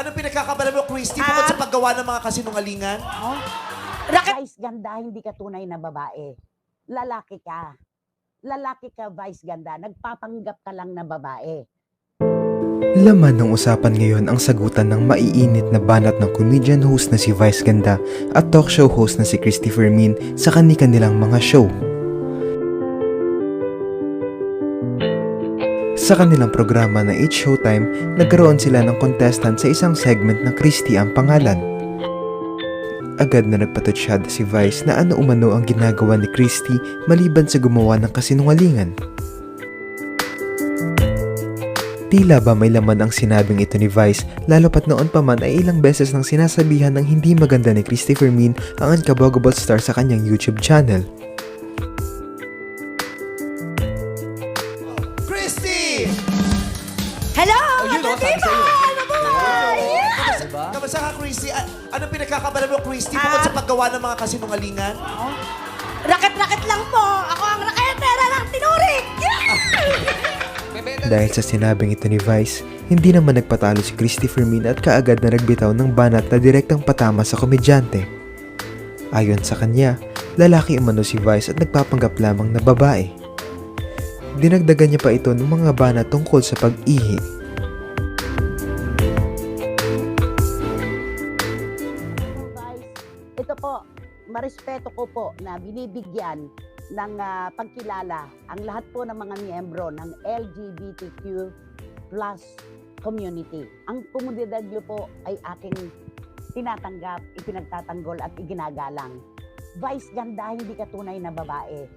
Anong pinagkakabala mo, Christy, bukod sa paggawa ng mga kasinungalingan? Vice ganda, hindi ka tunay na babae. Lalaki ka. Lalaki ka, Vice ganda. Nagpapanggap ka lang na babae. Laman ng usapan ngayon ang sagutan ng maiinit na banat ng comedian host na si Vice Ganda at talk show host na si Christy Fermin sa kani-kanilang mga show. Sa kanilang programa na It's Showtime, nagkaroon sila ng contestant sa isang segment na Christy ang pangalan. Agad na nagpatutsyada si Vice na ano umano ang ginagawa ni Christy maliban sa gumawa ng kasinungalingan. Tila ba may laman ang sinabing ito ni Vice, lalo pat noon pa man ay ilang beses nang sinasabihan ng hindi maganda ni Christy Fermin ang Unkaboggable Star sa kanyang YouTube channel. Christy! Hello! Ayun, Ano sabi diba? sa'yo. Ano ba? Yeah! Kamusta ka, Christy? Anong pinagkakabala mo, Christy, bukod sa paggawa ng mga kasinungalingan? Raket-raket lang po. Ako ang raketera ng tinurik. Dahil sa sinabing ito ni Vice, hindi naman nagpatalo si Christy Fermin at kaagad na nagbitaw ng banat na direktang patama sa komedyante. Ayon sa kanya, lalaki umano si Vice at nagpapanggap lamang na babae. Dinagdagan niya pa ito ng mga banat tungkol sa pag-ihi. Vice, ito po, marespeto ko po na binibigyan ng pagkilala ang lahat po ng mga miyembro ng LGBTQ plus community. Ang komunidad niyo po ay aking tinatanggap, ipinagtatanggol at iginagalang. Vice ganda, hindi ka tunay na babae.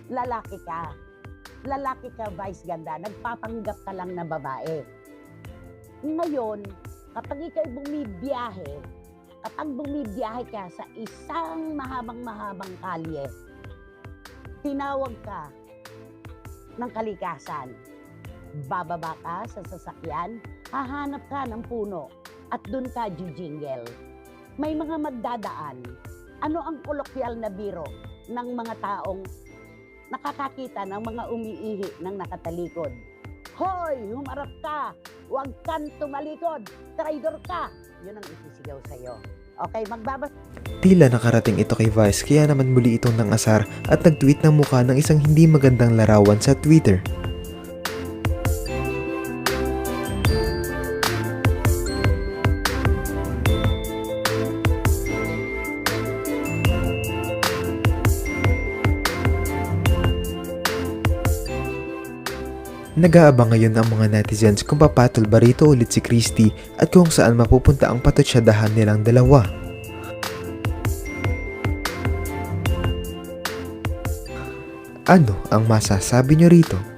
Lalaki ka. Lalaki ka, Vice ganda. Nagpapanggap ka lang na babae. Ngayon, kapag ikay bumibiyahe ka sa isang mahabang kalye, tinawag ka ng kalikasan. Bababa ka sa sasakyan, hahanap ka ng puno at dun ka jijingle. May mga magdadaan. Ano ang kolokyal na biro ng mga taong nakakakita ng mga umiihi ng nakatalikod? Hoy! Humarap ka! Huwag kang tumalikod! Traidor ka! Yun ang isisigaw sa'yo. Okay, magbabas. Tila nakarating ito kay Vice kaya naman muli itong nangasar at nag-tweet ng mukha ng isang hindi magandang larawan sa Twitter. Nag-aabang ngayon ang mga netizens kung papatol ba rito ulit si Christy at kung saan mapupunta ang patutsadahan nilang dalawa. Ano ang masasabi nyo rito?